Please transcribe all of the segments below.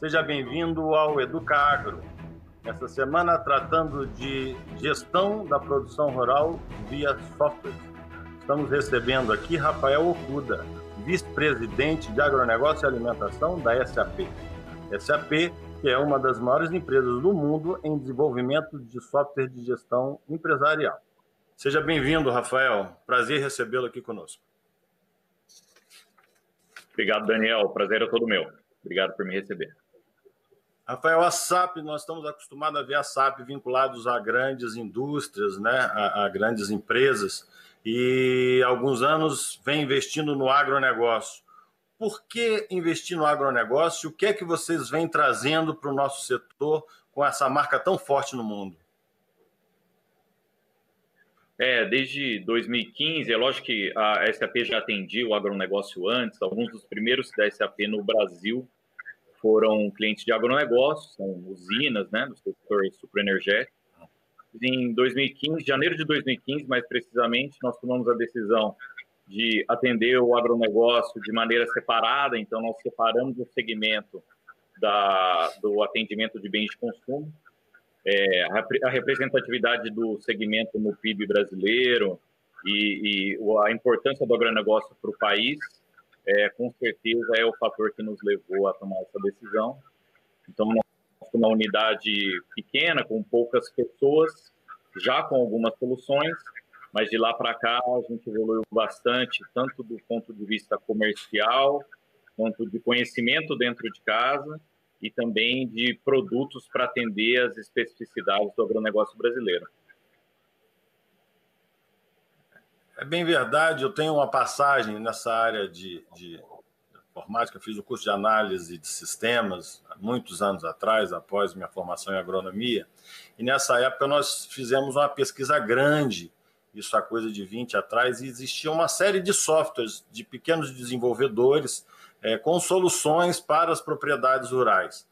Seja bem-vindo ao Educagro. Essa semana tratando de gestão da produção rural via software. Estamos recebendo aqui Rafael Okuda, vice-presidente de agronegócio e alimentação da SAP. SAP, que é uma das maiores empresas do mundo em desenvolvimento de software de gestão empresarial. Seja bem-vindo, Rafael. Prazer recebê-lo aqui conosco. Obrigado, Daniel. O prazer é todo meu. Obrigado por me receber. Rafael, a SAP, nós estamos acostumados a ver a SAP vinculados a grandes indústrias, né, a grandes empresas, e há alguns anos vem investindo no agronegócio. Por que investir no agronegócio? O que é que vocês vêm trazendo para o nosso setor com essa marca tão forte no mundo? Desde 2015, é lógico que a SAP já atendia o agronegócio antes. Alguns dos primeiros da SAP no Brasil foram clientes de agronegócio, são usinas, né, do setor sucroenergético. Em 2015, janeiro de 2015, mais precisamente, nós tomamos a decisão de atender o agronegócio de maneira separada. Então, nós separamos o segmento do atendimento de bens de consumo. A representatividade do segmento no PIB brasileiro e a importância do agronegócio para o país, com certeza é o fator que nos levou a tomar essa decisão. Então, nós somos uma unidade pequena, com poucas pessoas, já com algumas soluções, mas de lá para cá a gente evoluiu bastante, tanto do ponto de vista comercial, quanto de conhecimento dentro de casa, e também de produtos para atender as especificidades do agronegócio brasileiro. É bem verdade, eu tenho uma passagem nessa área de informática, fiz o curso de análise de sistemas há muitos anos atrás, após minha formação em agronomia, e nessa época nós fizemos uma pesquisa grande, isso há coisa de 20 atrás, e existia uma série de softwares de pequenos desenvolvedores com soluções para as propriedades rurais,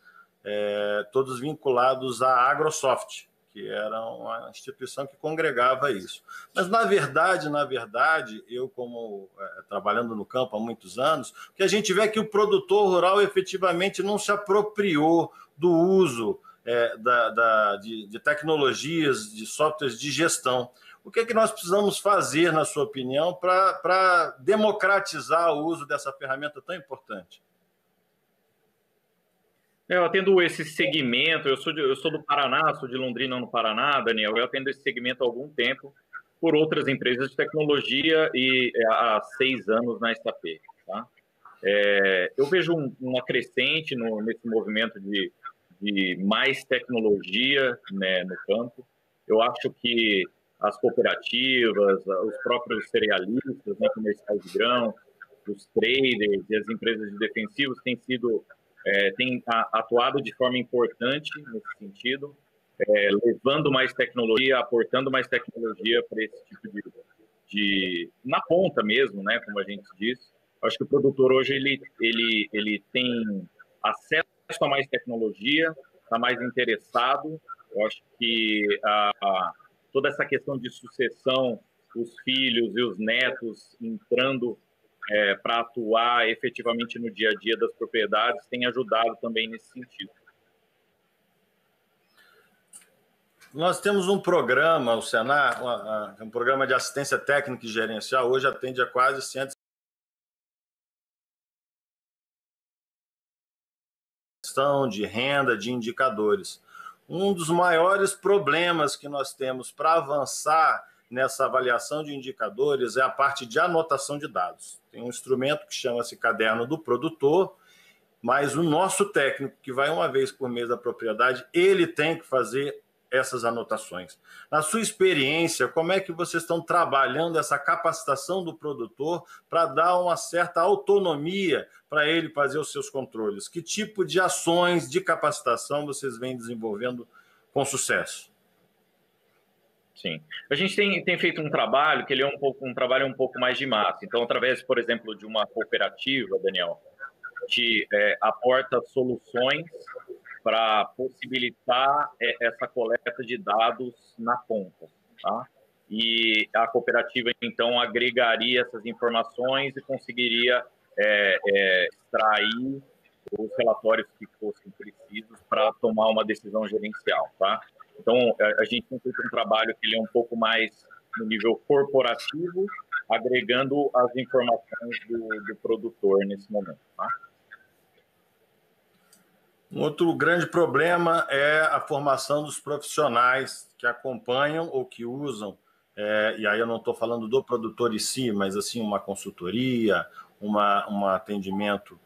todos vinculados à Agrosoft, que era uma instituição que congregava isso. Mas, na verdade, eu, como trabalhando no campo há muitos anos, o que a gente vê é que o produtor rural efetivamente não se apropriou do uso de tecnologias, de softwares de gestão. O que é que nós precisamos fazer, na sua opinião, para democratizar o uso dessa ferramenta tão importante? Eu atendo esse segmento, eu sou do Paraná, sou de Londrina, no Paraná, Daniel. Eu atendo esse segmento há algum tempo por outras empresas de tecnologia e há 6 anos na SAP. Tá? Eu vejo uma crescente nesse movimento de mais tecnologia, né, no campo. Eu acho que as cooperativas, os próprios cerealistas, né, comerciais de grão, os traders e as empresas de defensivos têm atuado de forma importante nesse sentido, levando mais tecnologia, aportando mais tecnologia para esse tipo na ponta mesmo, né, como a gente diz. Acho que o produtor hoje ele tem acesso a mais tecnologia, está mais interessado. Eu acho que toda essa questão de sucessão, os filhos e os netos entrando para atuar efetivamente no dia a dia das propriedades tem ajudado também nesse sentido. Nós temos um programa, o Senar, um programa de assistência técnica e gerencial, hoje atende a quase 100 de renda, de indicadores. Um dos maiores problemas que nós temos para avançar nessa avaliação de indicadores é a parte de anotação de dados. Tem um instrumento que chama-se Caderno do Produtor, mas o nosso técnico, que vai uma vez por mês à propriedade, ele tem que fazer essas anotações. Na sua experiência, como é que vocês estão trabalhando essa capacitação do produtor para dar uma certa autonomia para ele fazer os seus controles? Que tipo de ações de capacitação vocês vêm desenvolvendo com sucesso? Sim. A gente tem feito um trabalho que ele é um trabalho um pouco mais de massa. Então, através, por exemplo, de uma cooperativa, Daniel, a gente aporta soluções para possibilitar essa coleta de dados na ponta, tá? E a cooperativa, então, agregaria essas informações e conseguiria extrair os relatórios que fossem precisos para tomar uma decisão gerencial, tá? Então, a gente tem feito um trabalho que ele é um pouco mais no nível corporativo, agregando as informações do produtor nesse momento, tá? Um outro grande problema é a formação dos profissionais que acompanham ou que usam, e aí eu não estou falando do produtor em si, mas assim uma consultoria, um atendimento,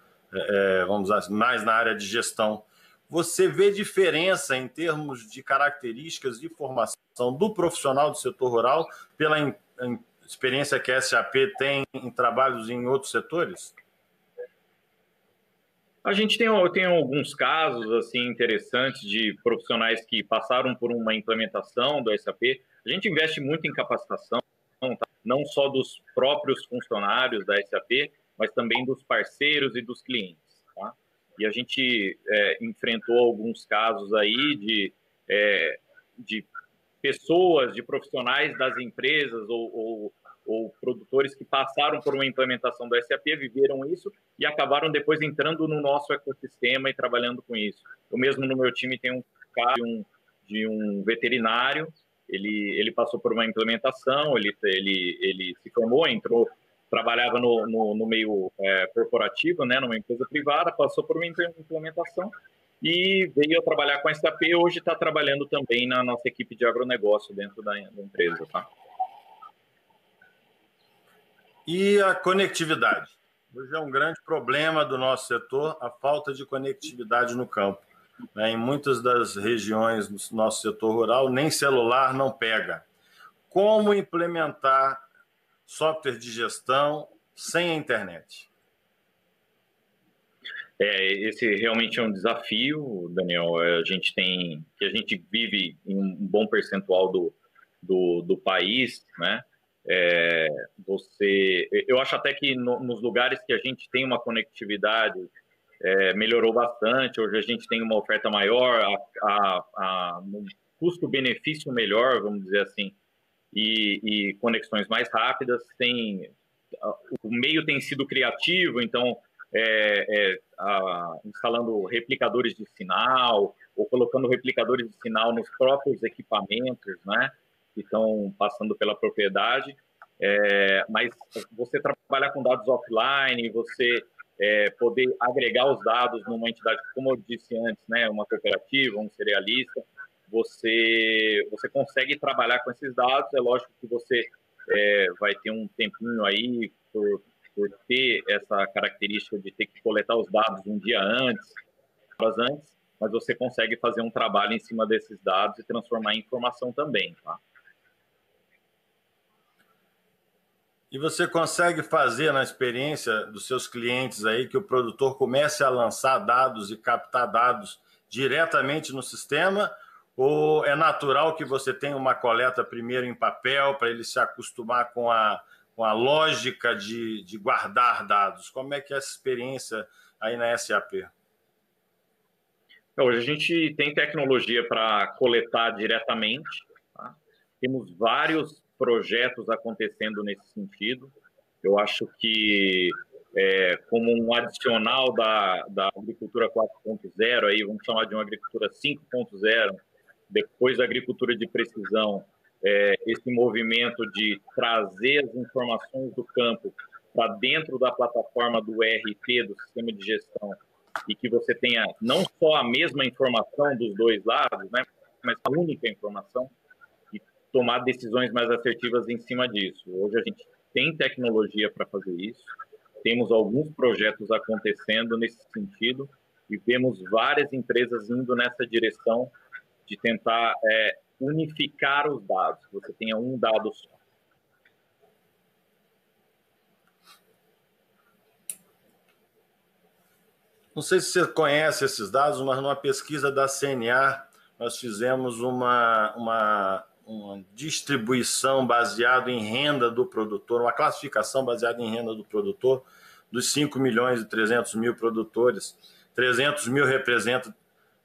vamos dizer assim, mais na área de gestão. Você vê diferença em termos de características de formação do profissional do setor rural pela experiência que a SAP tem em trabalhos em outros setores? A gente tem alguns casos assim interessantes de profissionais que passaram por uma implementação do SAP. A gente investe muito em capacitação, tá? Não só dos próprios funcionários da SAP, mas também dos parceiros e dos clientes, tá? E a gente enfrentou alguns casos aí de pessoas, de profissionais das empresas ou produtores que passaram por uma implementação do SAP, viveram isso e acabaram depois entrando no nosso ecossistema e trabalhando com isso. Eu mesmo no meu time tenho um caso de um veterinário, ele passou por uma implementação, ele se formou, entrou, trabalhava no meio corporativo, né, numa empresa privada, passou por uma implementação e veio a trabalhar com a SAP, hoje está trabalhando também na nossa equipe de agronegócio dentro da empresa, tá? E a conectividade? Hoje é um grande problema do nosso setor a falta de conectividade no campo. Em muitas das regiões do nosso setor rural, nem celular não pega. Como implementar software de gestão sem a internet? Esse realmente é um desafio, Daniel. A gente vive em um bom percentual do país, né? Eu acho até que nos lugares que a gente tem uma conectividade melhorou bastante. Hoje a gente tem uma oferta maior, um custo-benefício melhor, vamos dizer assim, e conexões mais rápidas. O meio tem sido criativo, então instalando replicadores de sinal ou colocando replicadores de sinal nos próprios equipamentos, né, que estão passando pela propriedade. Mas você trabalhar com dados offline, você poder agregar os dados numa entidade, como eu disse antes, né, uma cooperativa, um cerealista, você consegue trabalhar com esses dados. É lógico que você vai ter um tempinho aí por ter essa característica de ter que coletar os dados um dia antes, horas antes, mas você consegue fazer um trabalho em cima desses dados e transformar em informação também, tá? E você consegue fazer na experiência dos seus clientes aí que o produtor comece a lançar dados e captar dados diretamente no sistema? Ou é natural que você tenha uma coleta primeiro em papel para ele se acostumar com a lógica de guardar dados? Como é que é essa experiência aí na SAP? Hoje a gente tem tecnologia para coletar diretamente, tá? Temos vários projetos acontecendo nesse sentido. Eu acho que como um adicional da agricultura 4.0, aí vamos chamar de uma agricultura 5.0, depois da agricultura de precisão, esse movimento de trazer as informações do campo para dentro da plataforma do ERP, do sistema de gestão, e que você tenha não só a mesma informação dos dois lados, né, mas a única informação, e tomar decisões mais assertivas em cima disso. Hoje a gente tem tecnologia para fazer isso, temos alguns projetos acontecendo nesse sentido e vemos várias empresas indo nessa direção de tentar unificar os dados, que você tenha um dado só. Não sei se você conhece esses dados, mas numa pesquisa da CNA nós fizemos uma distribuição baseada em renda do produtor, uma classificação baseada em renda do produtor, dos 5 milhões e 300 mil produtores. 300 mil representa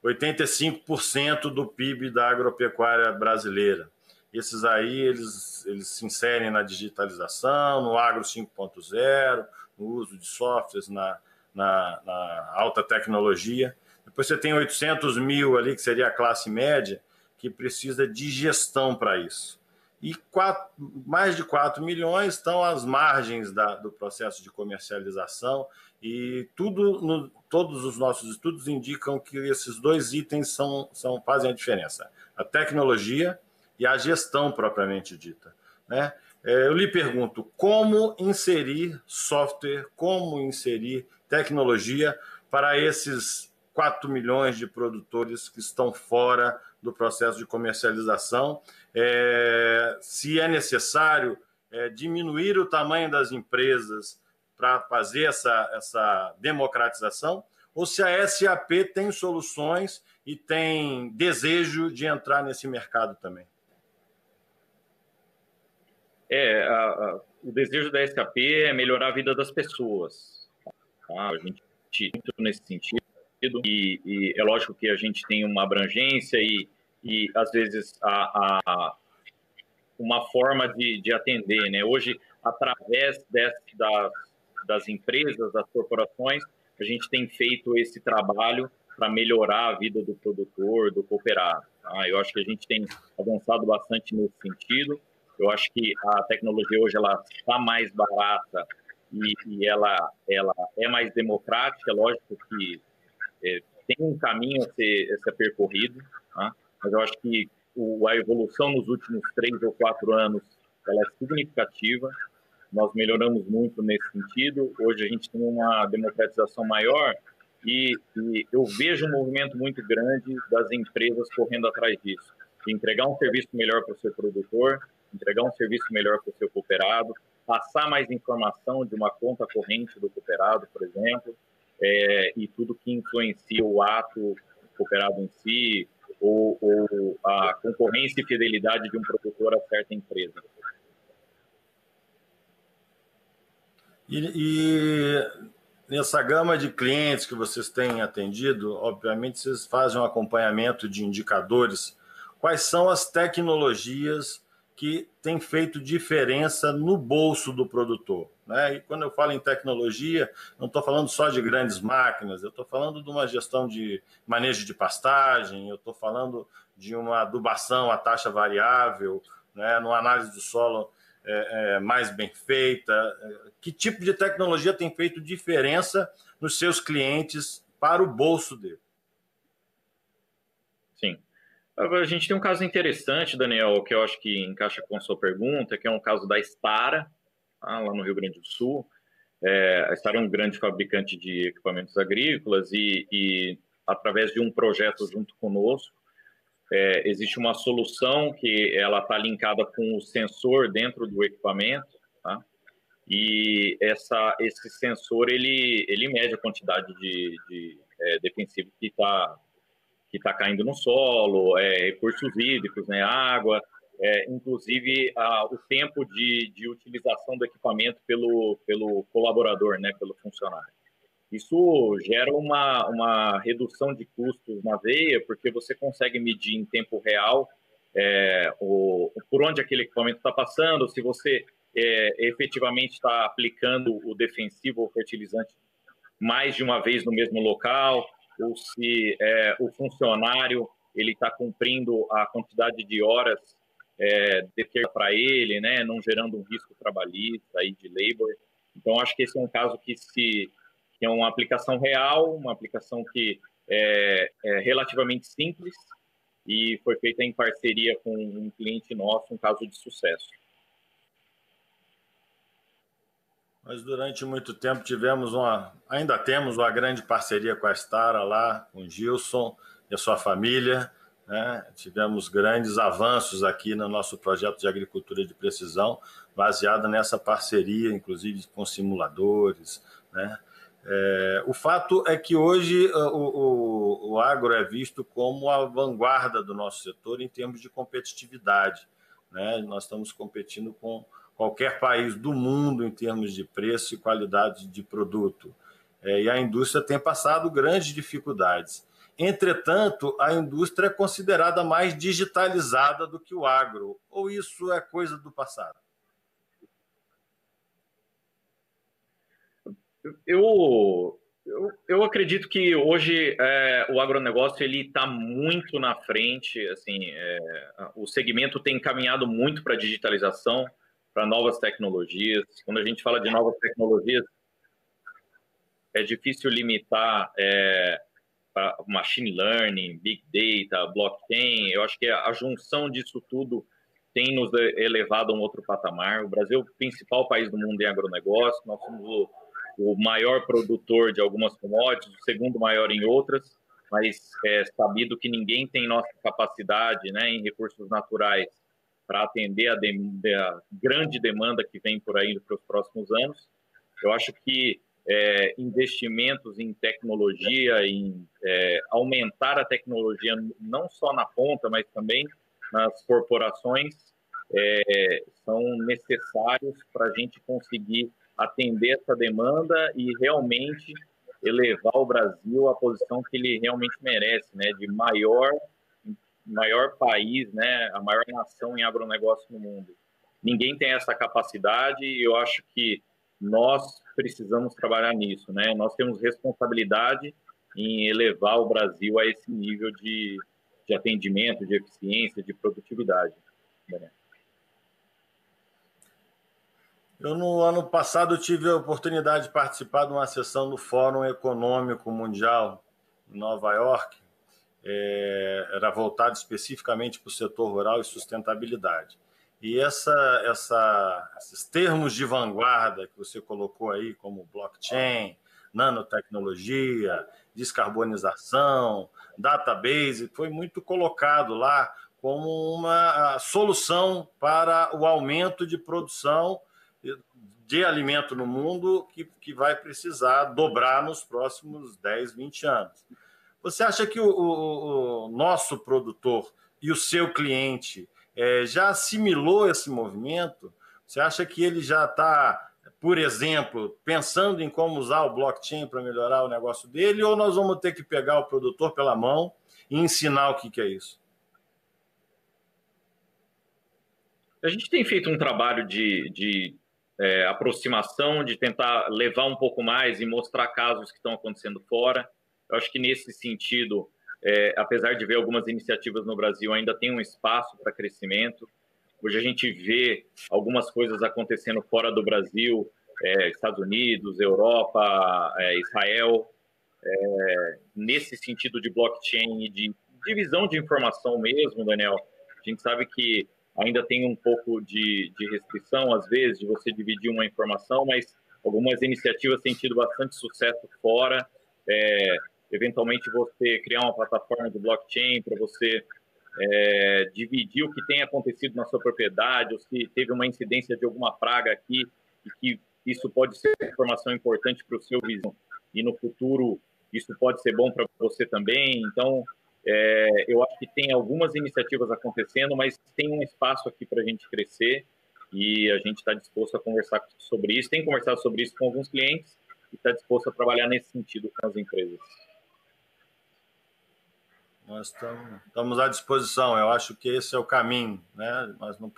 85% do PIB da agropecuária brasileira. Esses aí, eles se inserem na digitalização, no agro 5.0, no uso de softwares na na alta tecnologia. Depois você tem 800 mil ali, que seria a classe média, que precisa de gestão para isso. E mais de 4 milhões estão às margens do processo de comercialização, e todos os nossos estudos indicam que esses dois itens fazem a diferença: a tecnologia e a gestão propriamente dita, né? Eu lhe pergunto, como inserir software, como inserir tecnologia para esses 4 milhões de produtores que estão fora do processo de comercialização? Se é necessário diminuir o tamanho das empresas para fazer essa democratização, ou se a SAP tem soluções e tem desejo de entrar nesse mercado também? O desejo da SAP é melhorar a vida das pessoas. Tá? A gente muito nesse sentido, e é lógico que a gente tem uma abrangência e às vezes uma forma de atender, né? Hoje, através das empresas, das corporações, a gente tem feito esse trabalho para melhorar a vida do produtor, do cooperado. Tá? Eu acho que a gente tem avançado bastante nesse sentido. Eu acho que a tecnologia hoje ela está mais barata e ela é mais democrática. Lógico que tem um caminho a ser percorrido, tá? Mas eu acho que a evolução nos últimos 3 ou 4 anos ela é significativa. Nós melhoramos muito nesse sentido. Hoje a gente tem uma democratização maior e eu vejo um movimento muito grande das empresas correndo atrás disso, de entregar um serviço melhor para o seu produtor, entregar um serviço melhor para o seu cooperado, passar mais informação de uma conta corrente do cooperado, por exemplo, e tudo que influencia o ato cooperado em si, ou a concorrência e fidelidade de um produtor a certa empresa. E nessa gama de clientes que vocês têm atendido, obviamente vocês fazem um acompanhamento de indicadores. Quais são as tecnologias que têm feito diferença no bolso do produtor, né? E quando eu falo em tecnologia, não estou falando só de grandes máquinas, eu estou falando de uma gestão de manejo de pastagem, eu estou falando de uma adubação a taxa variável, né? Numa análise do solo mais bem feita. Que tipo de tecnologia tem feito diferença nos seus clientes para o bolso dele? Sim. A gente tem um caso interessante, Daniel, que eu acho que encaixa com a sua pergunta, que é um caso da Stara, lá no Rio Grande do Sul. A Stara é um grande fabricante de equipamentos agrícolas e através de um projeto junto conosco, existe uma solução que ela está linkada com o sensor dentro do equipamento, tá? E esse sensor ele mede a quantidade de defensivo que está caindo no solo, recursos hídricos, né, água, inclusive o tempo de utilização do equipamento pelo colaborador, né, pelo funcionário. Isso gera uma redução de custos na veia, porque você consegue medir em tempo real por onde aquele equipamento está passando, se você efetivamente está aplicando o defensivo ou fertilizante mais de uma vez no mesmo local, ou se o funcionário ele está cumprindo a quantidade de horas para ele, né, não gerando um risco trabalhista aí de labor. Então, acho que esse é um caso que é uma aplicação real, uma aplicação que é relativamente simples e foi feita em parceria com um cliente nosso, um caso de sucesso. Nós, durante muito tempo, ainda temos uma grande parceria com a Stara lá, com o Gilson e a sua família, né? Tivemos grandes avanços aqui no nosso projeto de agricultura de precisão, baseado nessa parceria, inclusive com simuladores, né? O fato é que hoje o agro é visto como a vanguarda do nosso setor em termos de competitividade, né? Nós estamos competindo com qualquer país do mundo em termos de preço e qualidade de produto. E a indústria tem passado grandes dificuldades. Entretanto, a indústria é considerada mais digitalizada do que o agro. Ou isso é coisa do passado? Eu Eu acredito que hoje o agronegócio ele está muito na frente. Assim, o segmento tem caminhado muito para a digitalização, para novas tecnologias. Quando a gente fala de novas tecnologias, é difícil limitar para machine learning, big data, blockchain. Eu acho que a junção disso tudo tem nos elevado a um outro patamar. O Brasil é o principal país do mundo em agronegócio. Nós somos o maior produtor de algumas commodities, o segundo maior em outras, mas é sabido que ninguém tem nossa capacidade, né, em recursos naturais para atender a grande demanda que vem por aí para os próximos anos. Eu acho que investimentos em tecnologia, em aumentar a tecnologia não só na ponta, mas também nas corporações, são necessários para a gente conseguir atender essa demanda e realmente elevar o Brasil à posição que ele realmente merece, né, de maior país, né, a maior nação em agronegócio no mundo. Ninguém tem essa capacidade e eu acho que nós precisamos trabalhar nisso, né? Nós temos responsabilidade em elevar o Brasil a esse nível de atendimento, de eficiência, de produtividade. Né? Eu, no ano passado, tive a oportunidade de participar de uma sessão do Fórum Econômico Mundial em Nova York. Era voltado especificamente para o setor rural e sustentabilidade. E esses termos de vanguarda que você colocou aí, como blockchain, nanotecnologia, descarbonização, database, foi muito colocado lá como uma solução para o aumento de produção de alimento no mundo que vai precisar dobrar nos próximos 10, 20 anos. Você acha que o nosso produtor e o seu cliente já assimilou esse movimento? Você acha que ele já está, por exemplo, pensando em como usar o blockchain para melhorar o negócio dele, ou nós vamos ter que pegar o produtor pela mão e ensinar o que é isso? A gente tem feito um trabalho de aproximação, de tentar levar um pouco mais e mostrar casos que estão acontecendo fora. Eu acho que nesse sentido, apesar de ver algumas iniciativas no Brasil, ainda tem um espaço para crescimento. Hoje a gente vê algumas coisas acontecendo fora do Brasil, Estados Unidos, Europa, Israel, nesse sentido de blockchain e de divisão de informação mesmo, Daniel. A gente sabe que ainda tem um pouco de restrição, às vezes, de você dividir uma informação, mas algumas iniciativas têm tido bastante sucesso fora. Eventualmente, você criar uma plataforma de blockchain para você dividir o que tem acontecido na sua propriedade, ou se teve uma incidência de alguma praga aqui, e que isso pode ser uma informação importante para o seu vizinho, e no futuro isso pode ser bom para você também. Então, eu acho que tem algumas iniciativas acontecendo, mas tem um espaço aqui para a gente crescer e a gente está disposto a conversar sobre isso. Tem conversado sobre isso com alguns clientes e está disposto a trabalhar nesse sentido com as empresas. Nós estamos à disposição. Eu acho que esse é o caminho, né? Nós não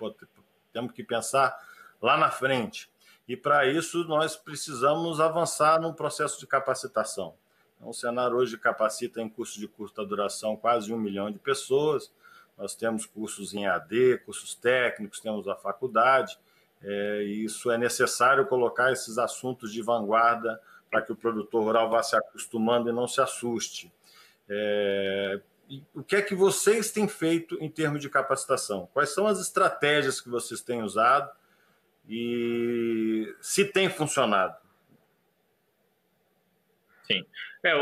temos que pensar lá na frente. E para isso nós precisamos avançar num processo de capacitação. Então, o Senar hoje capacita em cursos de curta duração quase 1 milhão de pessoas. Nós temos cursos em AD, cursos técnicos, temos a faculdade. E isso é necessário colocar esses assuntos de vanguarda para que o produtor rural vá se acostumando e não se assuste. O que é que vocês têm feito em termos de capacitação? Quais são as estratégias que vocês têm usado e se tem funcionado? Sim.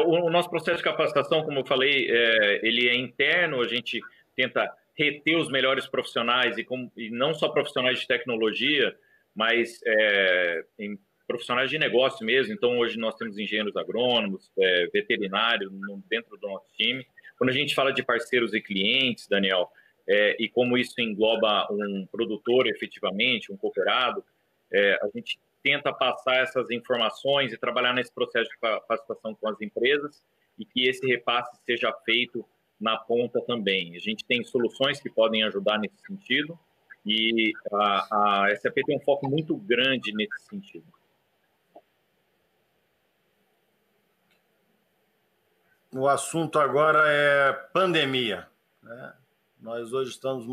O nosso processo de capacitação, como eu falei, ele é interno, a gente tenta reter os melhores profissionais e não só profissionais de tecnologia, mas em profissionais de negócio mesmo. Então, hoje nós temos engenheiros agrônomos, veterinários dentro do nosso time. Quando a gente fala de parceiros e clientes, Daniel, e como isso engloba um produtor efetivamente, um cooperado, a gente tenta passar essas informações e trabalhar nesse processo de capacitação com as empresas e que esse repasse seja feito na ponta também. A gente tem soluções que podem ajudar nesse sentido e a SAP tem um foco muito grande nesse sentido. o assunto agora é pandemia, né? Nós hoje estamos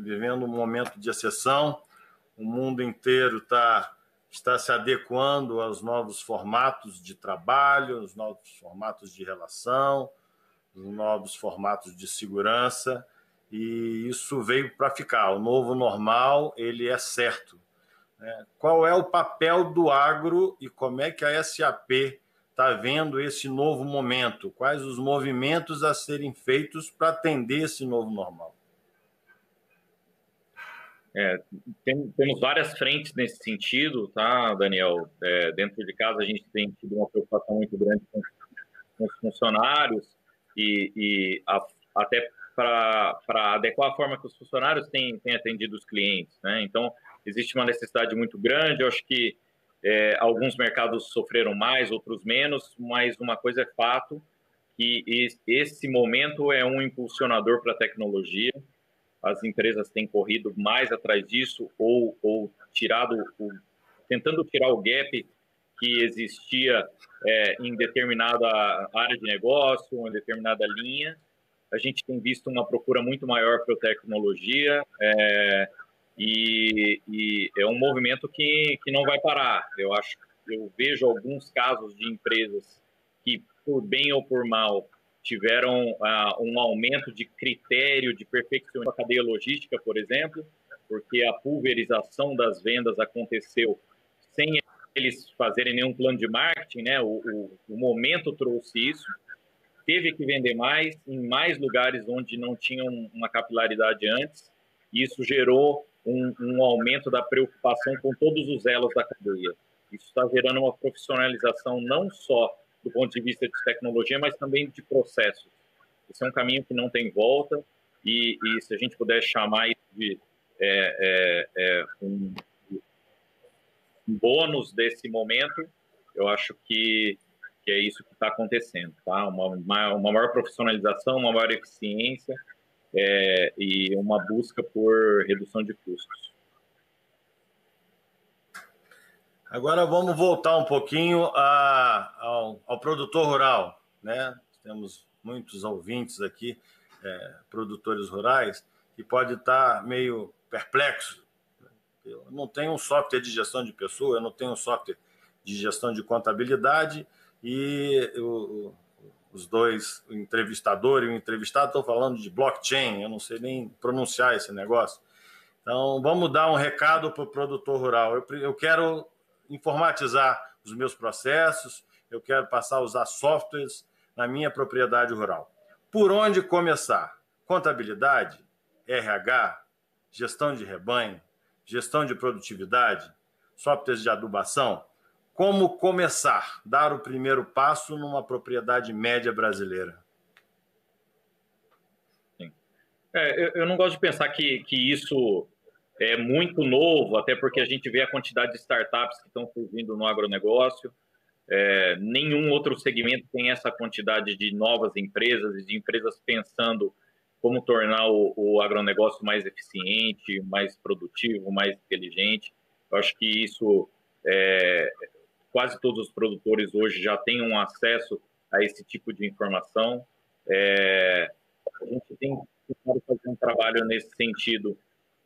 vivendo um momento de exceção, o mundo inteiro está se adequando aos novos formatos de trabalho, aos novos formatos de relação, aos novos formatos de segurança, e isso veio para ficar. O novo normal, ele é certo. Qual é o papel do agro e como é que a SAP está vendo esse novo momento? Quais os movimentos a serem feitos para atender esse novo normal? Temos várias frentes nesse sentido, tá, Daniel? Dentro de casa a gente tem tido uma preocupação muito grande com os funcionários até para adequar a forma que os funcionários têm atendido os clientes, né? Então, existe uma necessidade muito grande. Eu acho que alguns mercados sofreram mais, outros menos, mas uma coisa é fato, que esse momento é um impulsionador para a tecnologia. As empresas têm corrido mais atrás disso ou tentando tirar o gap que existia em determinada área de negócio, em determinada linha. A gente tem visto uma procura muito maior por tecnologia e é um movimento que não vai parar. Eu vejo alguns casos de empresas que, por bem ou por mal, tiveram um aumento de critério de perfeccionamento da cadeia logística, por exemplo, porque a pulverização das vendas aconteceu sem eles fazerem nenhum plano de marketing, né? O momento trouxe isso. Teve que vender mais em mais lugares onde não tinham uma capilaridade antes, e isso gerou um aumento da preocupação com todos os elos da cadeia. Isso está gerando uma profissionalização não só do ponto de vista de tecnologia, mas também de processos. Esse é um caminho que não tem volta, e se a gente puder chamar isso de um bônus desse momento, eu acho que é isso que está acontecendo, tá? Uma maior profissionalização, uma maior eficiência e uma busca por redução de custos. Agora vamos voltar um pouquinho ao produtor rural, né? Temos muitos ouvintes aqui, produtores rurais, que pode estar meio perplexo. Eu não tenho um software de gestão de pessoa, eu não tenho um software de gestão de contabilidade, e os dois, o entrevistador e o entrevistado, estão falando de blockchain, eu não sei nem pronunciar esse negócio. Então, vamos dar um recado para o produtor rural. Eu quero informatizar os meus processos, eu quero passar a usar softwares na minha propriedade rural. Por onde começar? Contabilidade, RH, gestão de rebanho, gestão de produtividade, softwares de adubação. Como começar, dar o primeiro passo numa propriedade média brasileira? Sim. Eu não gosto de pensar que isso é muito novo, até porque a gente vê a quantidade de startups que estão surgindo no agronegócio. Nenhum outro segmento tem essa quantidade de novas empresas e de empresas pensando como tornar o agronegócio mais eficiente, mais produtivo, mais inteligente. Eu acho que isso, quase todos os produtores hoje já têm um acesso a esse tipo de informação. A gente tem tentado fazer um trabalho nesse sentido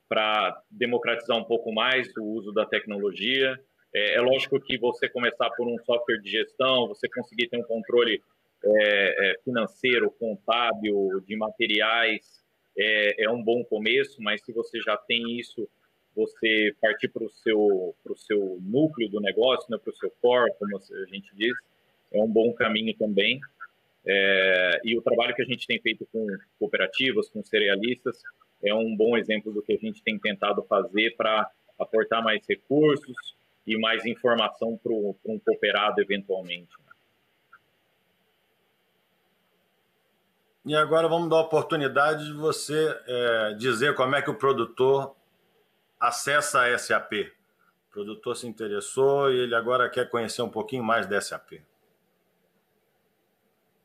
para democratizar um pouco mais o uso da tecnologia. É lógico que você começar por um software de gestão, você conseguir ter um controle financeiro, contábil, de materiais, é um bom começo, mas se você já tem isso, você partir para o seu núcleo do negócio, né, para o seu core, como a gente diz, é um bom caminho também. E o trabalho que a gente tem feito com cooperativas, com cerealistas, é um bom exemplo do que a gente tem tentado fazer para aportar mais recursos e mais informação para um cooperado, eventualmente. E agora vamos dar a oportunidade de você dizer como é que o produtor acessa a SAP. O produtor se interessou e ele agora quer conhecer um pouquinho mais da SAP.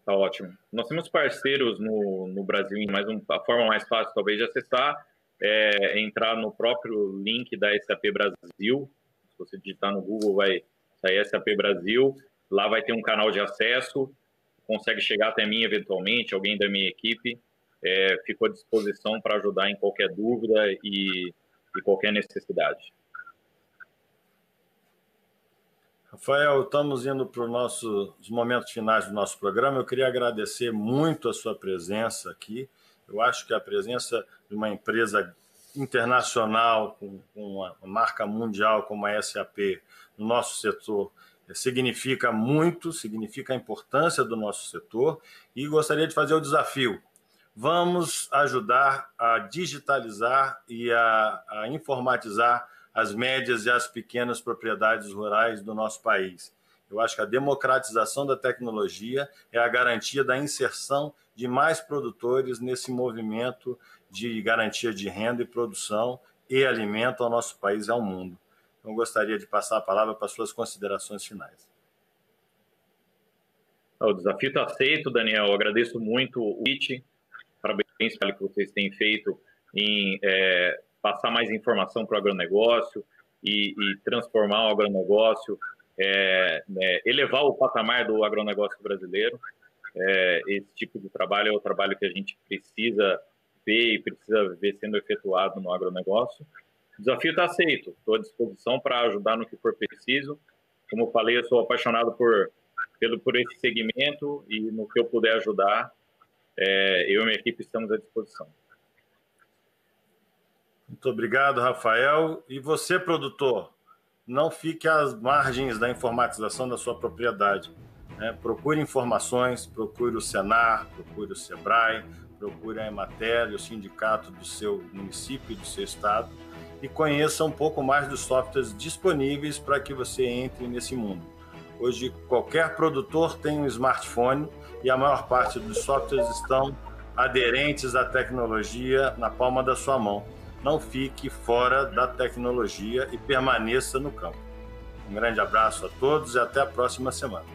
Tá ótimo. Nós temos parceiros no Brasil, mas a forma mais fácil talvez de acessar é entrar no próprio link da SAP Brasil. Se você digitar no Google, vai sair SAP Brasil. Lá vai ter um canal de acesso. consegue chegar até mim eventualmente, alguém da minha equipe, fico à disposição para ajudar em qualquer dúvida e qualquer necessidade. Rafael, estamos indo para os momentos finais do nosso programa. Eu queria agradecer muito a sua presença aqui. Eu acho que a presença de uma empresa internacional, com uma marca mundial como a SAP no nosso setor, significa muito, significa a importância do nosso setor, e gostaria de fazer o desafio. Vamos ajudar a digitalizar e a informatizar as médias e as pequenas propriedades rurais do nosso país. Eu acho que a democratização da tecnologia é a garantia da inserção de mais produtores nesse movimento de garantia de renda e produção e alimento ao nosso país e ao mundo. Então, gostaria de passar a palavra para as suas considerações finais. O desafio está aceito, Daniel. Eu agradeço muito o convite. Parabéns pelo que vocês têm feito em passar mais informação para o agronegócio e transformar o agronegócio, elevar o patamar do agronegócio brasileiro. Esse tipo de trabalho é o trabalho que a gente precisa ver e precisa ver sendo efetuado no agronegócio. O desafio está aceito. Estou à disposição para ajudar no que for preciso. Como eu falei, eu sou apaixonado por esse segmento e no que eu puder ajudar, eu e minha equipe estamos à disposição. Muito obrigado, Rafael. E você, produtor, não fique às margens da informatização da sua propriedade. Procure informações, procure o Senar, procure o Sebrae, procure a Emater, o sindicato do seu município e do seu estado, e conheça um pouco mais dos softwares disponíveis para que você entre nesse mundo. Hoje, qualquer produtor tem um smartphone e a maior parte dos softwares estão aderentes à tecnologia na palma da sua mão. Não fique fora da tecnologia e permaneça no campo. Um grande abraço a todos e até a próxima semana.